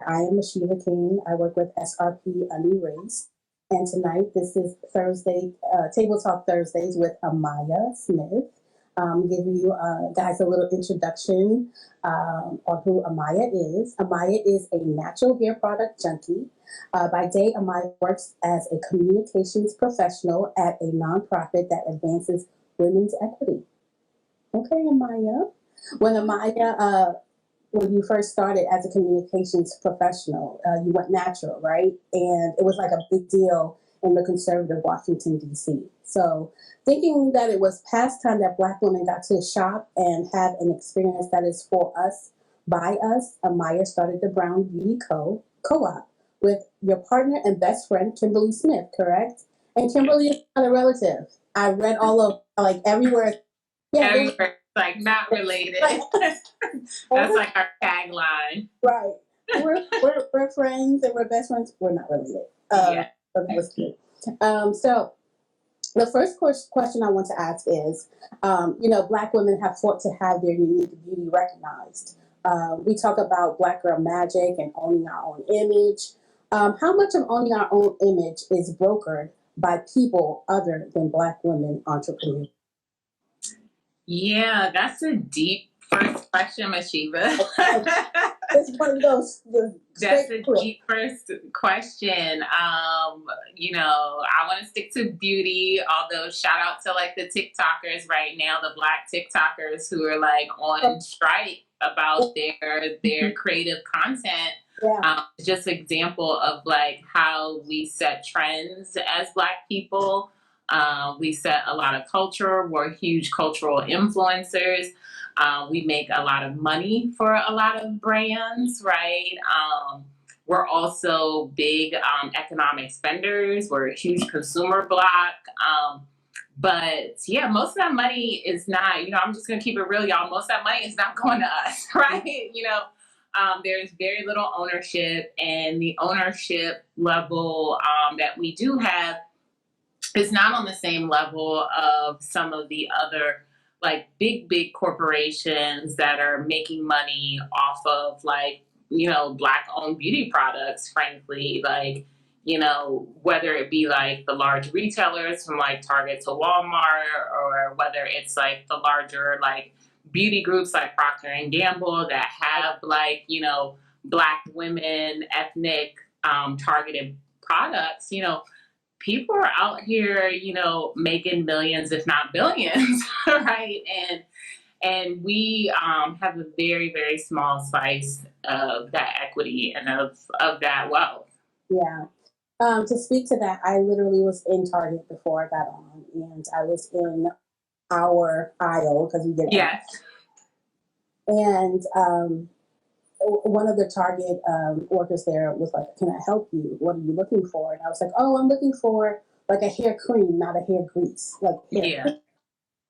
I am Mashiva King. I work with SRP Unerased. And tonight, this is Thursday, Table Talk Thursdays with Amaya Smith. Give you guys a little introduction on who Amaya is. Amaya is a natural hair product junkie. By day, Amaya works as a communications professional at a nonprofit that advances women's equity. Okay, Amaya. When Amaya when you first started as a communications professional, you went natural, right? And it was like a big deal in the conservative Washington, D.C. So thinking that it was past time that Black women got to shop and have an experience that is for us, by us, Amaya started the Brown Beauty Co-op with your partner and best friend, Kimberly Smith, correct? And Kimberly is not a relative. I read all of, like, everywhere. Yeah, everywhere, like, not related. That's like our tagline. Right. We're friends and we're best friends. We're not related. Yeah. So that was cute. So the first question I want to ask is, Black women have fought to have their unique beauty recognized. We talk about Black girl magic and owning our own image. How much of owning our own image is brokered by people other than Black women entrepreneurs? Yeah, that's a deep first question, Mashiva. It's one of those. That's a deep first question. I want to stick to beauty, although shout out to like the TikTokers right now, the Black TikTokers who are like on strike about their creative content. Yeah. Just example of like how we set trends as Black people. We set a lot of culture. We're huge cultural influencers. We make a lot of money for a lot of brands, right? We're also big economic spenders. We're a huge consumer block. But yeah, most of that money is not, I'm just going to keep it real, y'all. Most of that money is not going to us, right? There's very little ownership, and the ownership level that we do have is not on the same level of some of the other like big corporations that are making money off of like, Black owned beauty products, frankly, like, whether it be like the large retailers from like Target to Walmart, or whether it's like the larger like beauty groups like Procter and Gamble that have like, Black women, ethnic targeted products, people are out here, making millions, if not billions, right? And we have a very, very small slice of that equity and of that wealth. Yeah. To speak to that, I literally was in Target before I got on, and I was in our aisle because we get yes. And one of the Target workers there was like, "Can I help you? What are you looking for?" And I was like, "Oh, I'm looking for like a hair cream, not a hair grease, like hair yeah." cream."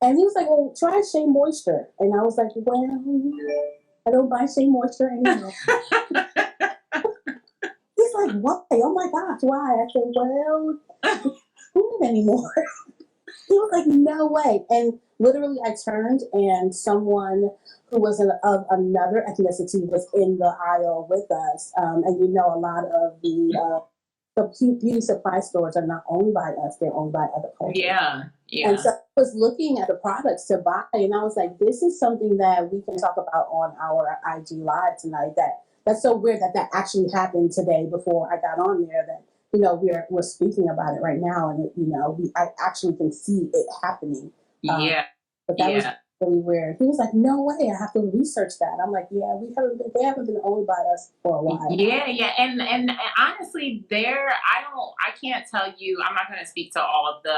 And he was like, "Well, try Shea Moisture." And I was like, "Well, I don't buy Shea Moisture anymore." He's like, "Why? Oh my gosh, why?" I said, "Well, I don't do it anymore." He was like, "No way." And literally I turned, and someone who was of another ethnicity was in the aisle with us. And a lot of the beauty supply stores are not owned by us. They're owned by other cultures. Yeah. And so I was looking at the products to buy, and I was like, this is something that we can talk about on our IG Live tonight. That's so weird that actually happened today before I got on there, that we're speaking about it right now, and I actually can see it happening. Yeah. But that was really weird. He was like, "No way, I have to research that." I'm like, "Yeah, they haven't been owned by us for a while." Yeah, and honestly, I can't tell you. I'm not going to speak to all of the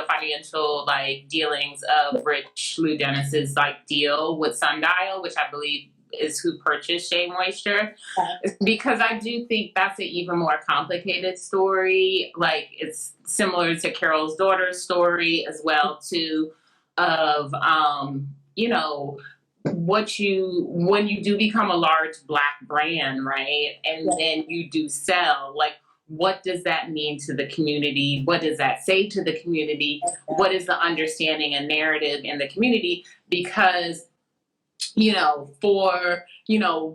financial like dealings of Rich Lou Dennis's like deal with Sundial, which I believe is who purchased Shea Moisture, because I do think that's an even more complicated story. Like, it's similar to Carol's daughter's story as well, too, of when you do become a large Black brand, right, and then you do sell, like, what does that mean to the community? What does that say to the community? What is the understanding and narrative in the community? Because for,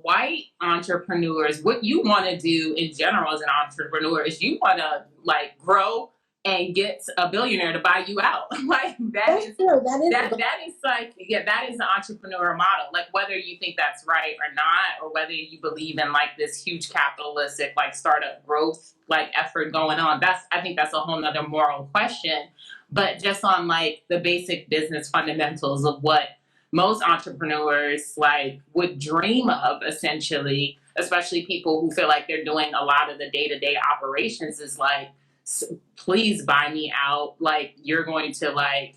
white entrepreneurs, what you want to do in general as an entrepreneur is you want to like grow and get a billionaire to buy you out. Like That's true. that is like, yeah, that is the entrepreneur model. Like whether you think that's right or not, or whether you believe in like this huge capitalistic like startup growth like effort going on, I think that's a whole nother moral question. But just on like the basic business fundamentals of what most entrepreneurs like would dream of, essentially, especially people who feel like they're doing a lot of the day-to-day operations, is like, please buy me out, like you're going to like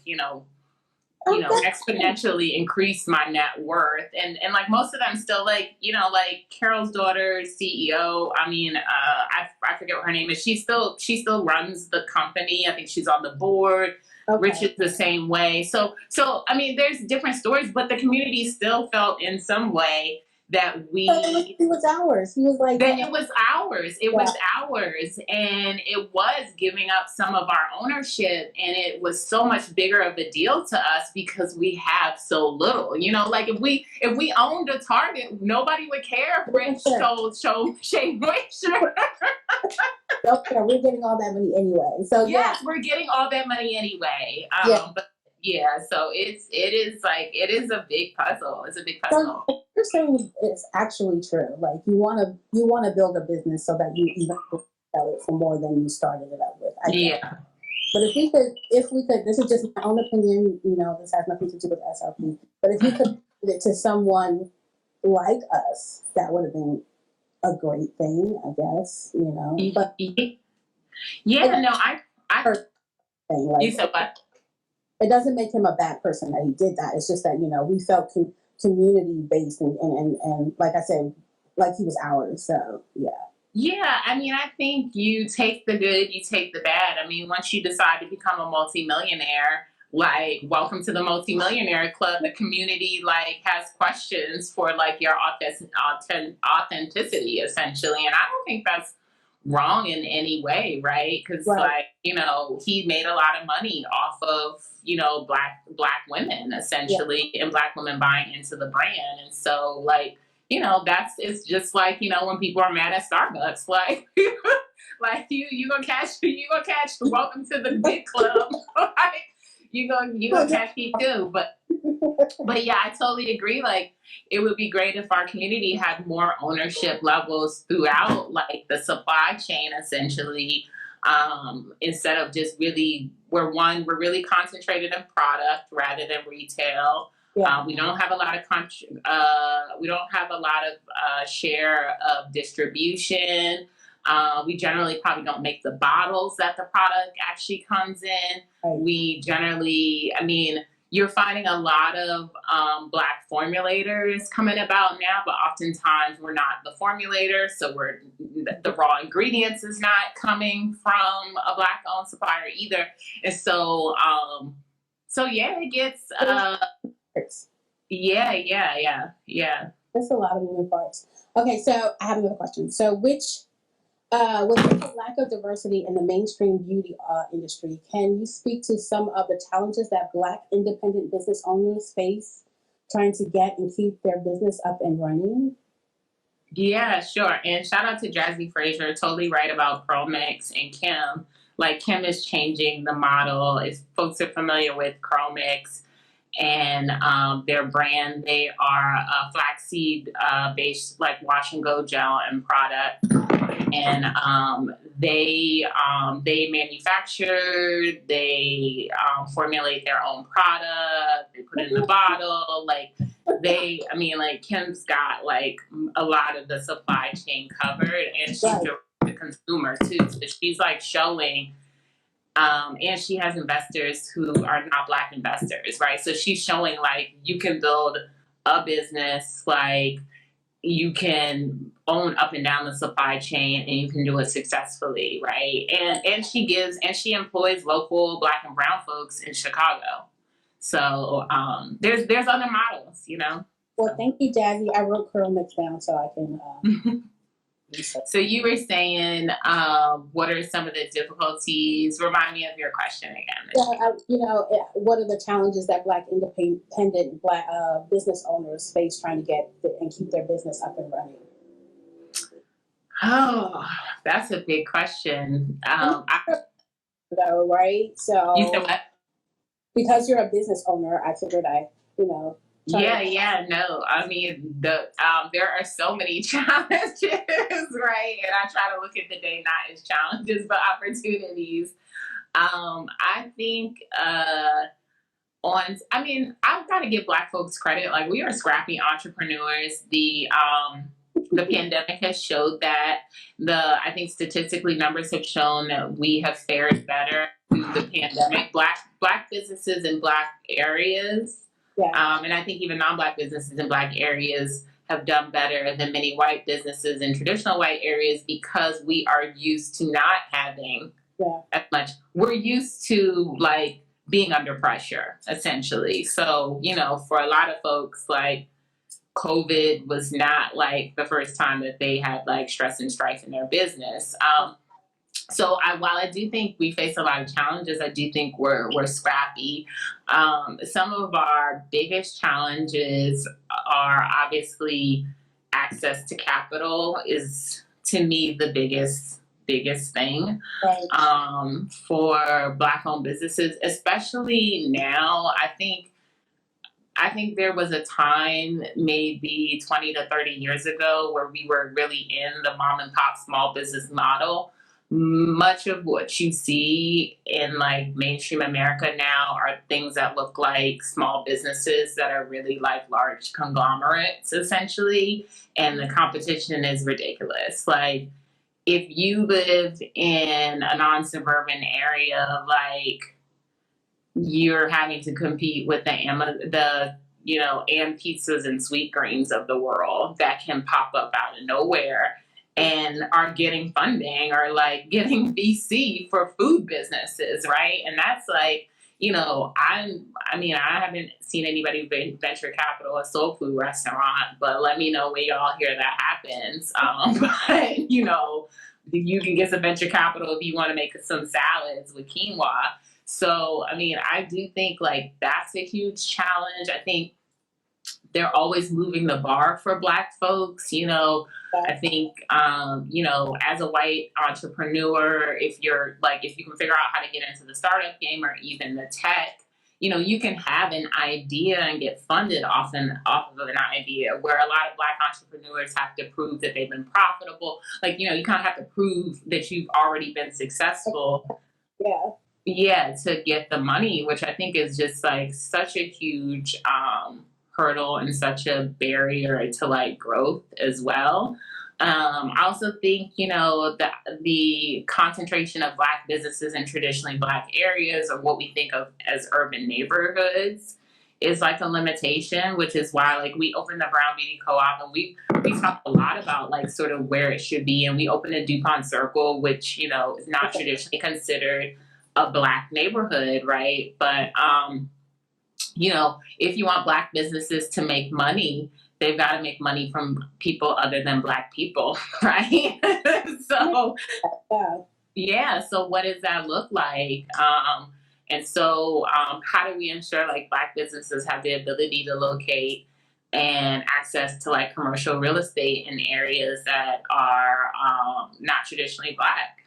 exponentially increase my net worth. And like most of them still like, like Carol's daughter, CEO, I forget what her name is, she still runs the company. I think she's on the board. Okay. Rich is the same way. So I mean, there's different stories, but the community still felt in some way that it was ours. He was like that it was ours. It was ours, and it was giving up some of our ownership, and it was so much bigger of a deal to us because we have so little. Like if we owned a Target, nobody would care if Rich sold Shea Moisture. Okay, we're getting all that money anyway. So yes, we're getting all that money anyway. But yeah, so it is a big puzzle. It's a big puzzle. So you're saying it's actually true. Like you want to build a business so that you even sell it for more than you started it up with. But if we could, this is just my own opinion. This has nothing to do with SRP. But if you could give it to someone like us, that would have been a great thing, I guess. But I heard thing. Like, you said what? It doesn't make him a bad person that he did that. It's just that, we felt community based and like I said, like he was ours. So, yeah. Yeah, I think you take the good, you take the bad. Once you decide to become a multimillionaire, like, welcome to the multimillionaire club. The community, like, has questions for, like, your authenticity, essentially. And I don't think that's wrong in any way, right? Because like, he made a lot of money off of, black women, essentially, and black women buying into the brand. And so like, it's just like, when people are mad at Starbucks, like like you gonna catch welcome to the big club. Like, you gonna catch me too. But yeah, I totally agree. Like, it would be great if our community had more ownership levels throughout, like, the supply chain, essentially, instead of just really, we're really concentrated in product rather than retail. Yeah. We don't have a lot of share of distribution. We generally probably don't make the bottles that the product actually comes in. Right. We generally, you're finding a lot of black formulators coming about now, but oftentimes we're not the formulator, so the raw ingredients is not coming from a black-owned supplier either. And so yeah, it gets yeah. There's a lot of moving parts. Okay, so I have another question. So with the lack of diversity in the mainstream beauty industry, can you speak to some of the challenges that Black independent business owners face trying to get and keep their business up and running? Yeah, sure. And shout out to Jazzy Frazier, totally right about Pearl Mix and Kim. Like, Kim is changing the model. If folks are familiar with Pearl Mix and their brand, they are a flaxseed based, like, wash and go gel and product. And they manufacture, they formulate their own product, they put it in the bottle. Like, Kim's got like a lot of the supply chain covered, and she's the consumer too. So she's like showing, and she has investors who are not Black investors, right? So she's showing like you can build a business, like you can own up and down the supply chain, and you can do it successfully, right? And she employs local Black and brown folks in Chicago. So there's other models, Well, thank you, Jazzy. I wrote Pearl Mix down so I can. So you were saying, what are some of the difficulties? Remind me of your question again. What are the challenges that Black independent Black business owners face trying to get and keep their business up and running? Oh, that's a big question. Right? So You said what? because you're a business owner, I figured Yeah, no. I mean, there are so many challenges, right? And I try to look at the day not as challenges, but opportunities. I think I've got to give Black folks credit. Like, we are scrappy entrepreneurs. The pandemic has showed that. I think statistically numbers have shown that we have fared better through the pandemic. Black businesses in Black areas, and I think even non-Black businesses in Black areas have done better than many white businesses in traditional white areas because we are used to not having as much. We're used to like being under pressure, essentially. So, for a lot of folks, like, COVID was not like the first time that they had like stress and strife in their business. While I do think we face a lot of challenges, I do think we're scrappy. Some of our biggest challenges are obviously access to capital is, to me, the biggest thing. Right. For Black-owned businesses, especially now. I think there was a time maybe 20 to 30 years ago where we were really in the mom and pop small business model. Much of what you see in like mainstream America now are things that look like small businesses that are really like large conglomerates, essentially. And the competition is ridiculous. Like, if you live in a non-suburban area, like, you're having to compete with the and pizzas and sweet greens of the world that can pop up out of nowhere and are getting funding or like getting VC for food businesses, right? And that's like, I haven't seen anybody venture capital a soul food restaurant, but let me know when y'all hear that happens. But you can get some venture capital if you want to make some salads with quinoa. So, I do think like that's a huge challenge. I think they're always moving the bar for Black folks. I think, as a white entrepreneur, if you can figure out how to get into the startup game or even the tech, you can have an idea and get funded off of an idea, where a lot of Black entrepreneurs have to prove that they've been profitable. Like, you kind of have to prove that you've already been successful. Yeah, to get the money, which I think is just like such a huge hurdle and such a barrier to like growth as well. I also think, the concentration of Black businesses in traditionally Black areas, or what we think of as urban neighborhoods, is like a limitation, which is why like we opened the Brown Beauty Co-op, and we talk a lot about like sort of where it should be. And we opened a DuPont Circle, which, is not traditionally considered a Black neighborhood, right? But, if you want Black businesses to make money, they've got to make money from people other than Black people, right? So what does that look like? How do we ensure like Black businesses have the ability to locate and access to like commercial real estate in areas that are not traditionally Black?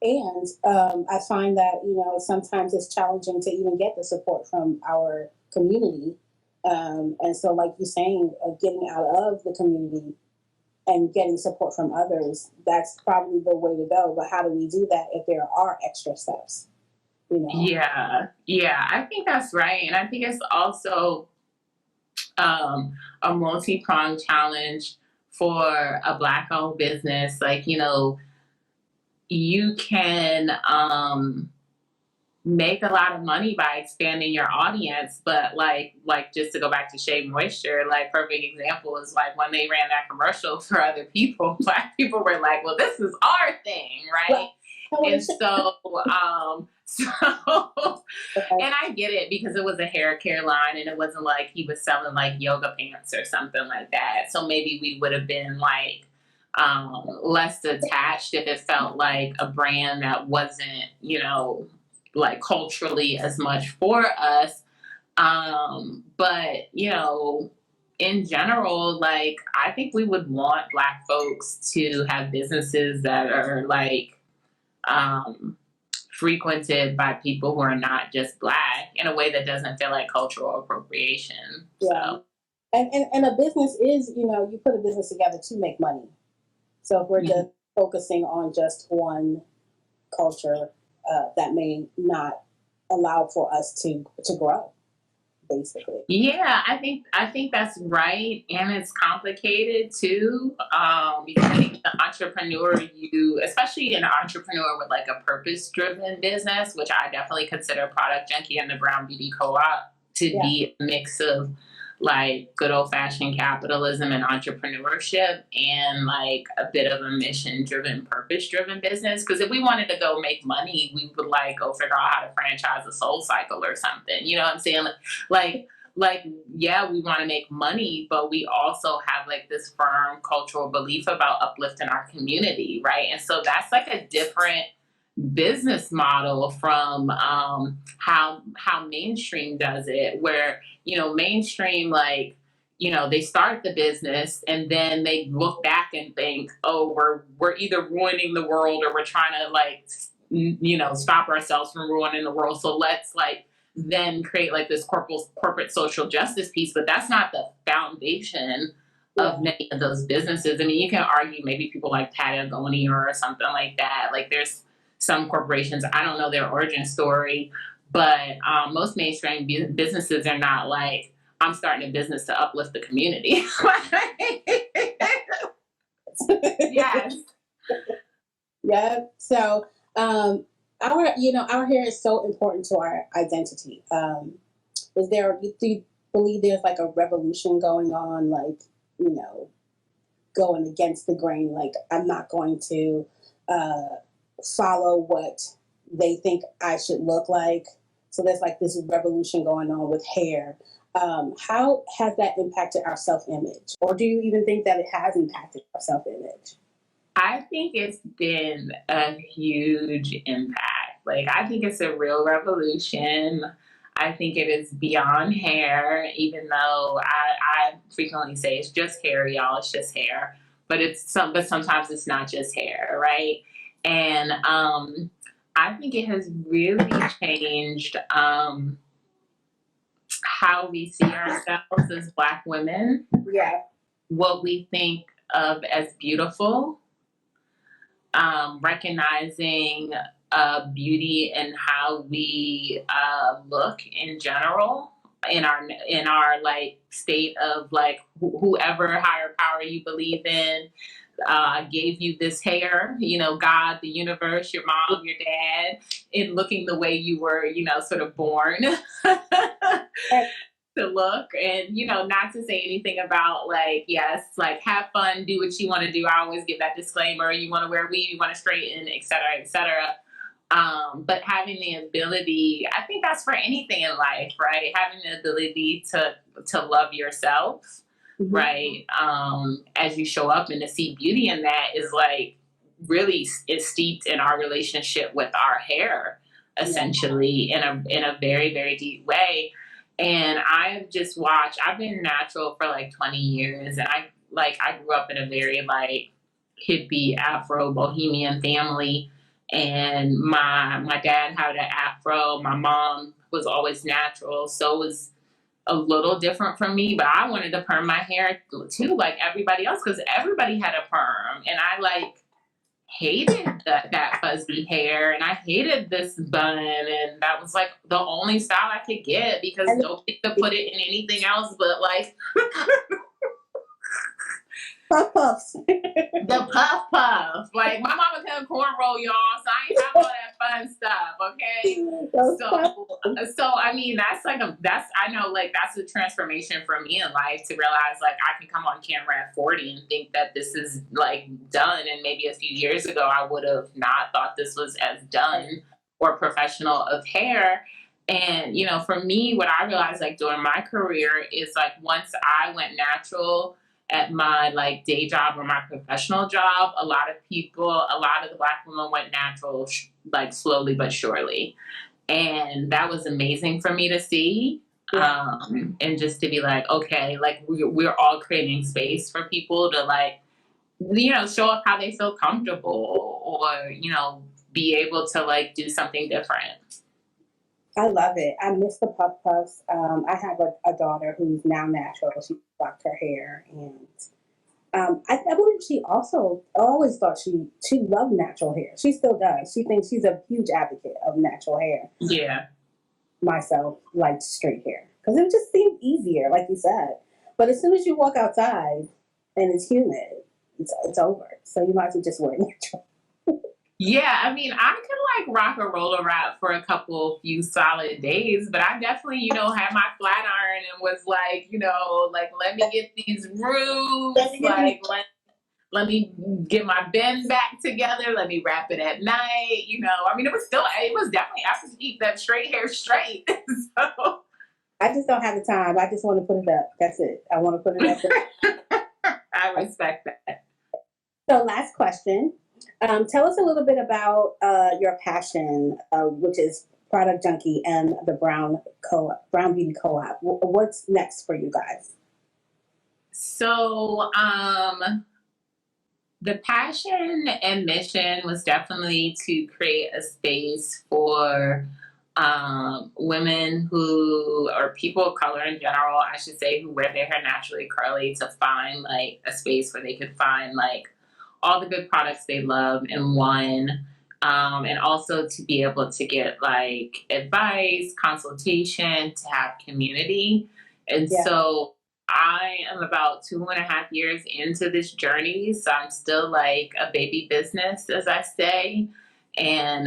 And I find that, sometimes it's challenging to even get the support from our community. And so, like you're saying, getting out of the community and getting support from others, that's probably the way to go. But how do we do that if there are extra steps? Yeah, I think that's right. And I think it's also a multi-pronged challenge for a Black-owned business. Like, you can make a lot of money by expanding your audience, but like just to go back to Shea Moisture, like perfect example is like when they ran that commercial for other people, Black people were like, well, this is our thing, right? And so and I get it, because it was a hair care line and it wasn't like he was selling like yoga pants or something like that. So maybe we would have been like less attached if it felt like a brand that wasn't, like culturally as much for us. But, in general, like, I think we would want Black folks to have businesses that are like, um, frequented by people who are not just Black in a way that doesn't feel like cultural appropriation. Yeah. So. And a business is, you put a business together to make money. So if we're just focusing on just one culture, that may not allow for us to grow, basically. Yeah, I think that's right, and it's complicated too. Because I think the entrepreneur, especially an entrepreneur with like a purpose-driven business, which I definitely consider Product Junkie and the Brown Beauty Co-op to be a mix of like good old-fashioned capitalism and entrepreneurship, and like a bit of a mission-driven, purpose-driven business. Because if we wanted to go make money, we would like go figure out how to franchise a Soul Cycle or something. You know what I'm saying? Like, yeah, we want to make money, but we also have like this firm cultural belief about uplifting our community, right? And so that's like a different business model from how mainstream does it, where mainstream, like, they start the business and then they look back and think, oh, we're either ruining the world or we're trying to like stop ourselves from ruining the world, so let's like then create like this corporate social justice piece. But that's not the foundation of many of those businesses. I mean, you can argue maybe people like Patagonia or something like that. Like, there's some corporations, I don't know their origin story, but most mainstream businesses are not like, I'm starting a business to uplift the community. Yes. Yeah. So, our hair is so important to our identity. Do you believe there's like a revolution going on, like, going against the grain? Like, I'm not going to follow what they think I should look like. So there's like this revolution going on with hair. How has that impacted our self-image? Or do you even think that it has impacted our self-image? I think it's been a huge impact. Like, I think it's a real revolution. I think it is beyond hair, even though I frequently say it's just hair, y'all. It's just hair. But sometimes it's not just hair, right? And I think it has really changed how we see ourselves as Black women. Yeah. What we think of as beautiful. Recognizing beauty and how we look in general in our like state of like whoever higher power you believe in gave you this hair, God, the universe, your mom, your dad, in looking the way you were, sort of born to look. And not to say anything about like, yes, like, have fun, do what you want to do. I always give that disclaimer. You want to wear weave, you want to straighten, etc. But having the ability, I think that's for anything in life, right? Having the ability to love yourself, right? As you show up, and to see beauty in that is like really is steeped in our relationship with our hair, essentially, in a very, very deep way. And I've just watched, I've been natural for like 20 years. And I grew up in a very like hippie Afro bohemian family. And my dad had an Afro. My mom was always natural. So it was a little different from me, but I wanted to perm my hair too, like everybody else, because everybody had a perm. And I like hated that fuzzy hair, and I hated this bun, and that was like the only style I could get because nobody could put it in anything else but like puff puffs. The puff. Like, my mama couldn't cornroll, y'all, so I ain't have all that fun stuff, okay? So I mean, that's I know, like, that's a transformation for me in life, to realize like I can come on camera at 40 and think that this is like done, and maybe a few years ago I would have not thought this was as done or professional of hair. And for me, what I realized like during my career is like once I went natural at my like day job or my professional job, a lot of the Black women went natural, like slowly but surely. And that was amazing for me to see. And just to be like, okay, like we're all creating space for people to like, show up how they feel comfortable or, be able to like do something different. I love it. I miss the puff puffs. I have a daughter who's now natural. She blocked her hair, and I believe she also always thought she loved natural hair. She still does. She thinks she's a huge advocate of natural hair. Yeah. Myself liked straight hair because it just seemed easier, like you said. But as soon as you walk outside and it's humid, it's over. So you might as well just wear natural. Yeah, I mean, I could like rock a roller wrap for a few solid days, but I definitely, had my flat iron and was like, like let me get these grooves, like let me get my bend back together, let me wrap it at night, I mean, it was definitely, I was keep that straight hair straight. So I just don't have the time. I just want to put it up. That's it. I want to put it up. I respect that. So last question. Tell us a little bit about your passion, which is Product Junkie and the Brown Beauty Co-op. What's next for you guys? So, the passion and mission was definitely to create a space for women or people of color in general, I should say, who wear their hair naturally curly, to find like a space where they could find like all the good products they love in one. And also to be able to get like advice, consultation, to have community. And so I am about 2.5 years into this journey. So I'm still like a baby business, as I say. And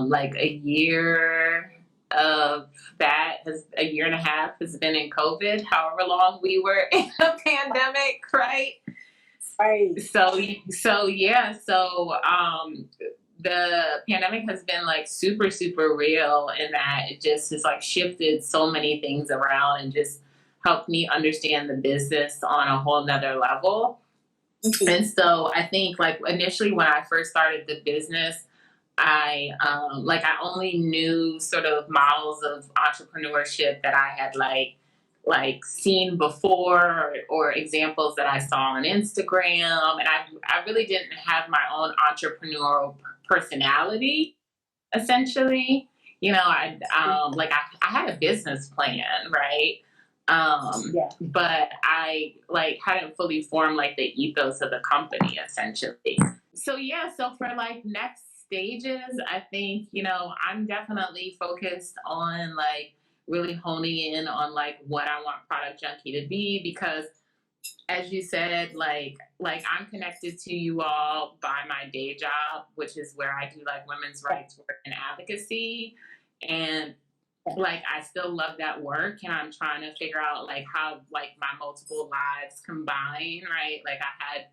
like a year and a half has been in COVID, however long we were in a pandemic, right? Right. So yeah. So the pandemic has been like super, super real in that it just has like shifted so many things around and just helped me understand the business on a whole nother level. Mm-hmm. And so I think like initially when I first started the business, I only knew sort of models of entrepreneurship that I had like seen before or examples that I saw on Instagram. And I really didn't have my own entrepreneurial personality, essentially. I had a business plan, right? But I like hadn't fully formed like the ethos of the company, essentially. So for like next stages, I think, I'm definitely focused on like really honing in on like what I want Product Junkie to be, because as you said, like I'm connected to you all by my day job, which is where I do like women's rights work and advocacy. And like I still love that work, and I'm trying to figure out like how like my multiple lives combine, right? Like I had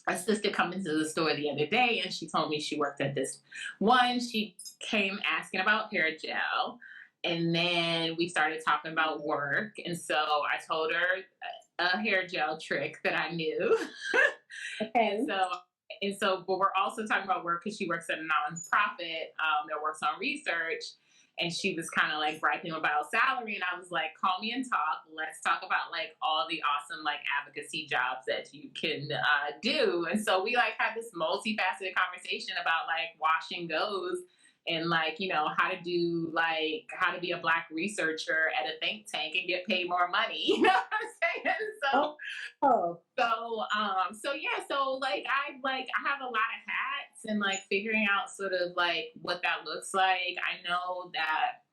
a sister come into the store the other day and she told me she worked at this one. She came asking about hair gel, and then we started talking about work. And so I told her a hair gel trick that I knew. Okay. But we're also talking about work because she works at a nonprofit that works on research. And she was kind of like griping about salary. And I was like, call me and talk. Let's talk about like all the awesome like advocacy jobs that you can do. And so we like had this multifaceted conversation about like wash and goes and like, how to be a Black researcher at a think tank and get paid more money. You know what I'm saying? So I have a lot of hats, and like figuring out sort of like what that looks like. I know that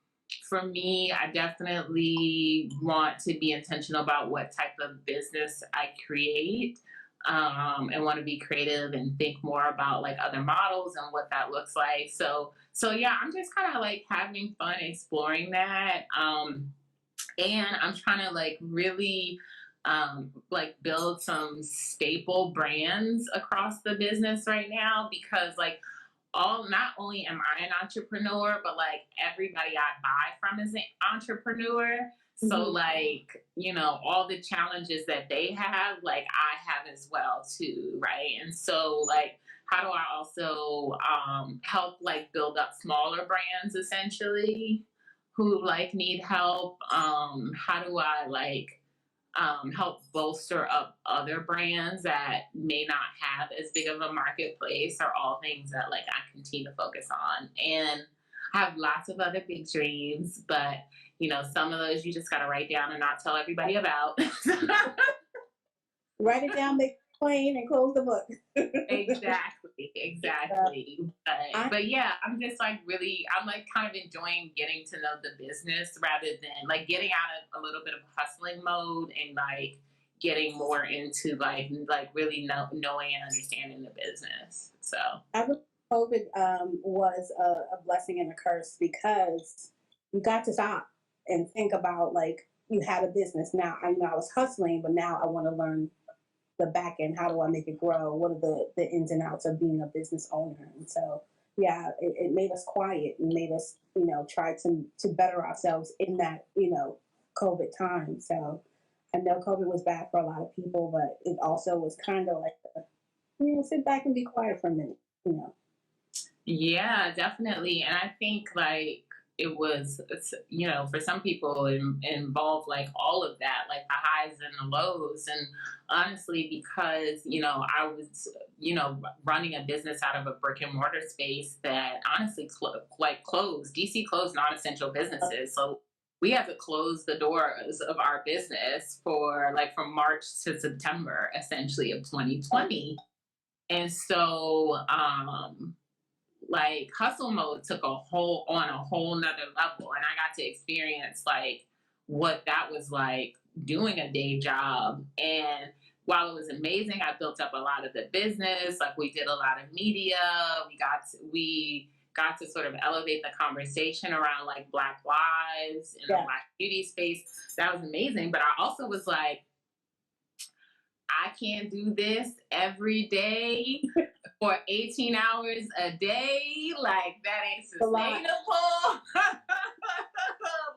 for me, I definitely want to be intentional about what type of business I create, and want to be creative and think more about like other models and what that looks like. So yeah, I'm just kind of like having fun exploring that. And I'm trying to like really like build some staple brands across the business right now, because like not only am I an entrepreneur, but like everybody I buy from is an entrepreneur. So like, you know, all the challenges that they have, like I have as well too, right? And so like, how do I also help like build up smaller brands essentially who like need help? How do I like help bolster up other brands that may not have as big of a marketplace are all things that like I continue to focus on. And I have lots of other big dreams, but you know, some of those you just got to write down and not tell everybody about. Write it down, make it plain, and close the book. Exactly. But yeah, I'm just like really, I'm like kind of enjoying getting to know the business rather than like getting out of a little bit of hustling mode and like getting more into like really knowing and understanding the business. So I believe COVID was a blessing and a curse because you got to stop and think about like you had a business. Now I know I was hustling, but now I want to learn the back end. How do I make it grow? What are the ins and outs of being a business owner? And so, yeah, it made us quiet and made us, you know, try to better ourselves in that, you know, COVID time. So I know COVID was bad for a lot of people, but it also was kind of like, you know, sit back and be quiet for a minute, you know. yeah, definitely. And I think like it was, you know, for some people it involved like all of that, like the highs and the lows. And honestly, because, you know, I was, you know, running a business out of a brick and mortar space that honestly closed, DC closed non-essential businesses. So we had to close the doors of our business for like from March to September, essentially, of 2020. And so, like hustle mode took a whole nother level, and I got to experience like what that was like doing a day job. And while it was amazing, I built up a lot of the business. Like we did a lot of media. We got to sort of elevate the conversation around like Black lives in the Black beauty space. That was amazing. But I also was like, I can't do this every day for 18 hours a day. Like, that ain't sustainable.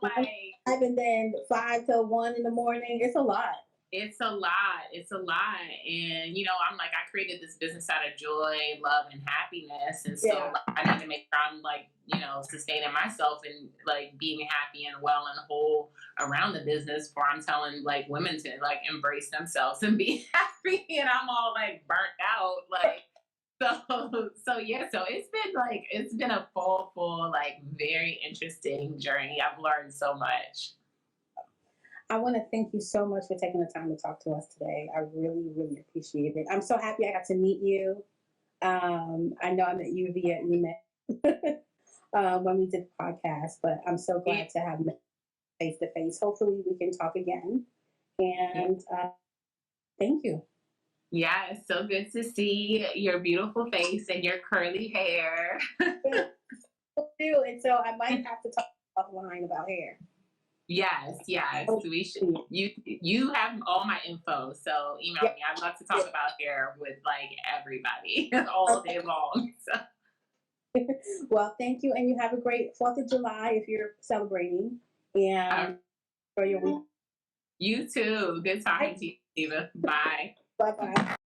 Like, and then 5 to 1 in the morning. It's a lot. It's a lot. It's a lot. And, you know, I'm like, I created this business out of joy, love, and happiness. And so like, I need to make sure I'm like, you know, sustaining myself and like being happy and well and whole around the business before I'm telling like women to like embrace themselves and be happy. And I'm all like burnt out. Like, so yeah, so it's been a full, like very interesting journey. I've learned so much. I want to thank you so much for taking the time to talk to us today. I really, really appreciate it. I'm so happy I got to meet you. I know I met you via email when we did the podcast, but I'm so glad to have met face to face. Hopefully we can talk again. And thank you. Yeah, it's so good to see your beautiful face and your curly hair. And so I might have to talk offline about hair. Yes, we should. You have all my info, so email me. I'd love to talk about hair with like everybody all day long. So. Well, thank you, and you have a great 4th of July if you're celebrating, and for your week. You too. Good talking to you, Eva. Bye. Bye-bye.